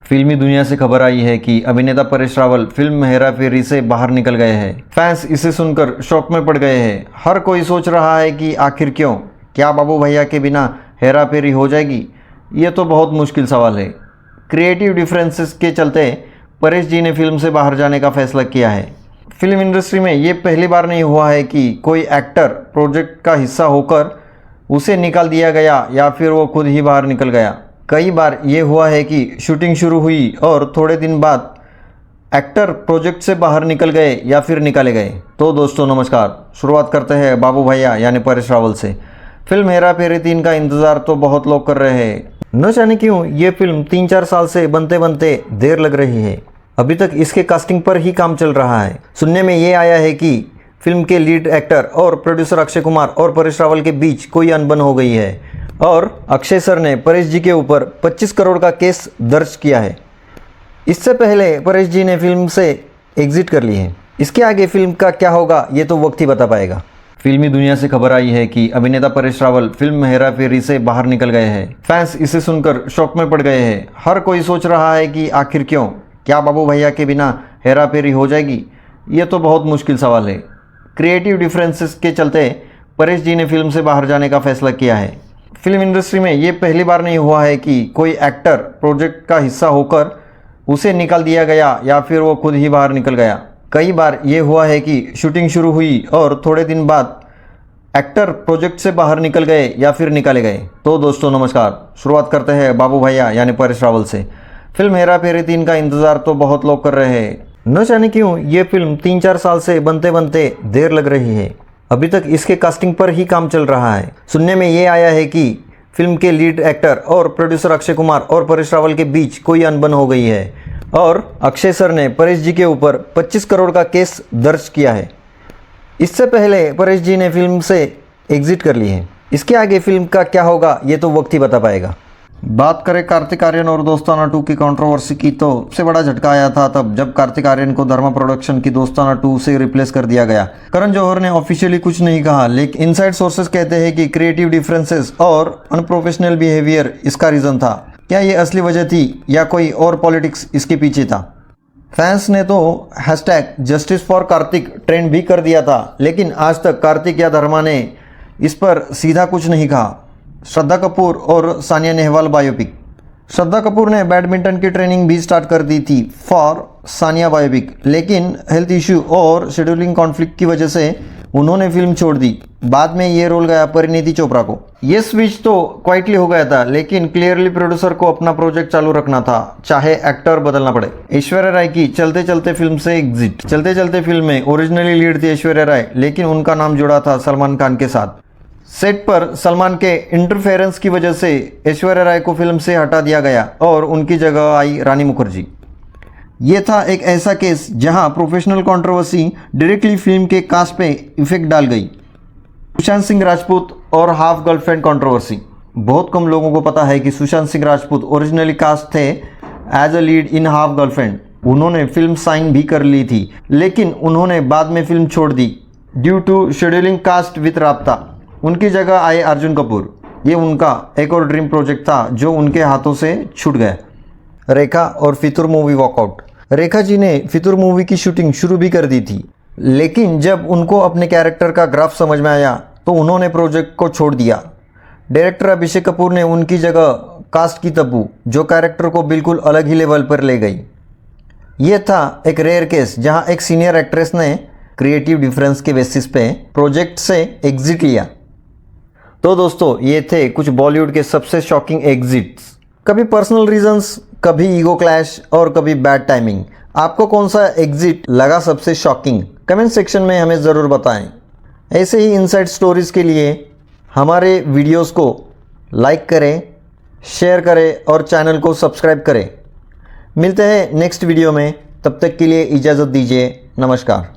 फिल्मी दुनिया से खबर आई है कि अभिनेता परेश रावल फिल्म हेरा फेरी से बाहर निकल गए हैं। फैंस इसे सुनकर शॉक में पड़ गए हैं। हर कोई सोच रहा है कि आखिर क्यों, क्या बाबू भैया के बिना हेरा फेरी हो जाएगी? ये तो बहुत मुश्किल सवाल है। क्रिएटिव डिफरेंसेस के चलते परेश जी ने फिल्म से बाहर जाने का फैसला किया है। फिल्म इंडस्ट्री में ये पहली बार नहीं हुआ है कि कोई एक्टर प्रोजेक्ट का हिस्सा होकर उसे निकाल दिया गया या फिर वो खुद ही बाहर निकल गया। कई बार ये हुआ है कि शूटिंग शुरू हुई और थोड़े दिन बाद एक्टर प्रोजेक्ट से बाहर निकल गए या फिर निकाले गए। तो दोस्तों नमस्कार, शुरुआत करते हैं बाबू भैया यानी परेश रावल से। फिल्म हेरा फेरी 3 का इंतज़ार तो बहुत लोग कर रहे हैं। न जाने क्यों ये फिल्म 3-4 साल से बनते बनते देर लग रही है। अभी तक इसके कास्टिंग पर ही काम चल रहा है। सुनने में ये आया है कि फिल्म के लीड एक्टर और प्रोड्यूसर अक्षय कुमार और परेश रावल के बीच कोई अनबन हो गई है और अक्षय सर ने परेश जी के ऊपर 25 करोड़ का केस दर्ज किया है। इससे पहले परेश जी ने फिल्म से एग्जिट कर ली है। इसके आगे फिल्म का क्या होगा ये तो वक्त ही बता पाएगा। फिल्मी दुनिया से खबर आई है कि अभिनेता परेश रावल फिल्म हेरा फेरी से बाहर निकल गए हैं। फैंस इसे सुनकर शॉक में पड़ गए हैं। हर कोई सोच रहा है कि आखिर क्यों, क्या बाबू भैया के बिना हेरा फेरी हो जाएगी? ये तो बहुत मुश्किल सवाल है। क्रिएटिव डिफरेंसेस के चलते परेश जी ने फिल्म से बाहर जाने का फैसला किया है। फिल्म इंडस्ट्री में ये पहली बार नहीं हुआ है कि कोई एक्टर प्रोजेक्ट का हिस्सा होकर उसे निकाल दिया गया या फिर वो खुद ही बाहर निकल गया। कई बार ये हुआ है कि शूटिंग शुरू हुई और थोड़े दिन बाद एक्टर प्रोजेक्ट से बाहर निकल गए या फिर निकाले गए। तो दोस्तों नमस्कार, शुरुआत करते हैं बाबू भैया यानी परेश रावल से। फिल्म हेरा फेरी 3 का इंतज़ार तो बहुत लोग कर रहे हैं। न जाने क्यों ये फिल्म 3-4 साल से बनते बनते देर लग रही है। अभी तक इसके कास्टिंग पर ही काम चल रहा है। सुनने में ये आया है कि फिल्म के लीड एक्टर और प्रोड्यूसर अक्षय कुमार और परेश रावल के बीच कोई अनबन हो गई है और अक्षय सर ने परेश जी के ऊपर 25 करोड़ का केस दर्ज किया है। इससे पहले परेश जी ने फिल्म से एग्जिट कर ली है। इसके आगे फिल्म का क्या होगा ये तो वक्त ही बता पाएगा। बात करें कार्तिक आर्यन और दोस्ताना 2 की कंट्रोवर्सी की, तो सबसे बड़ा झटका आया था तब जब कार्तिक आर्यन को धर्मा प्रोडक्शन की दोस्ताना 2 से रिप्लेस कर दिया गया। करण जौहर ने ऑफिशियली कुछ नहीं कहा, लेकिन इनसाइड सोर्सेस कहते हैं कि क्रिएटिव डिफरेंसेस और अनप्रोफेशनल बिहेवियर इसका रीज़न था। क्या ये असली वजह थी या कोई और पॉलिटिक्स इसके पीछे था? फैंस ने तो #जस्टिस फॉर कार्तिक ट्रेंड भी कर दिया था, लेकिन आज तक कार्तिक या धर्मा ने इस पर सीधा कुछ नहीं कहा। श्रद्धा कपूर और सानिया नेहवाल बायोपिक। श्रद्धा कपूर ने बैडमिंटन की ट्रेनिंग भी स्टार्ट कर दी थी फॉर सानिया बायोपिक, लेकिन हेल्थ इशू और शेड्यूलिंग कॉन्फ्लिक्ट की वजह से उन्होंने फिल्म छोड़ दी। बाद में ये रोल गया परिणीति चोपड़ा को। ये स्विच तो क्वाइटली हो गया था, लेकिन क्लियरली प्रोड्यूसर को अपना प्रोजेक्ट चालू रखना था, चाहे एक्टर बदलना पड़े। ऐश्वर्या राय की चलते चलते फिल्म से एग्जिट। चलते चलते फिल्म में ओरिजिनली लीड थी ऐश्वर्या राय, लेकिन उनका नाम जुड़ा था सलमान खान के साथ। सेट पर सलमान के इंटरफेरेंस की वजह से ऐश्वर्या राय को फिल्म से हटा दिया गया और उनकी जगह आई रानी मुखर्जी। ये था एक ऐसा केस जहां प्रोफेशनल कंट्रोवर्सी डायरेक्टली फिल्म के कास्ट पे इफेक्ट डाल गई। सुशांत सिंह राजपूत और हाफ गर्लफ्रेंड कंट्रोवर्सी। बहुत कम लोगों को पता है कि सुशांत सिंह राजपूत ओरिजिनली कास्ट थे as a lead in Half Girlfriend. उन्होंने फिल्म साइन भी कर ली थी, लेकिन उन्होंने बाद में फिल्म छोड़ दी due to scheduling cast with Raabta. उनकी जगह आए अर्जुन कपूर। ये उनका एक और ड्रीम प्रोजेक्ट था जो उनके हाथों से छूट गया। रेखा और फितूर मूवी वॉकआउट। रेखा जी ने फितूर मूवी की शूटिंग शुरू भी कर दी थी, लेकिन जब उनको अपने कैरेक्टर का ग्राफ समझ में आया तो उन्होंने प्रोजेक्ट को छोड़ दिया। डायरेक्टर अभिषेक कपूर ने उनकी जगह कास्ट की तब्बू, जो कैरेक्टर को बिल्कुल अलग ही लेवल पर ले गई। ये था एक रेयर केस जहां एक सीनियर एक्ट्रेस ने क्रिएटिव डिफरेंस के बेसिस पे प्रोजेक्ट से एग्जिट लिया। तो दोस्तों ये थे कुछ बॉलीवुड के सबसे शॉकिंग एग्जिट्स। कभी पर्सनल रीजंस, कभी ईगो क्लैश और कभी बैड टाइमिंग। आपको कौन सा एग्जिट लगा सबसे शॉकिंग? कमेंट सेक्शन में हमें ज़रूर बताएं। ऐसे ही इनसाइड स्टोरीज़ के लिए हमारे वीडियोस को लाइक करें, शेयर करें और चैनल को सब्सक्राइब करें। मिलते हैं नेक्स्ट वीडियो में, तब तक के लिए इजाज़त दीजिए। नमस्कार।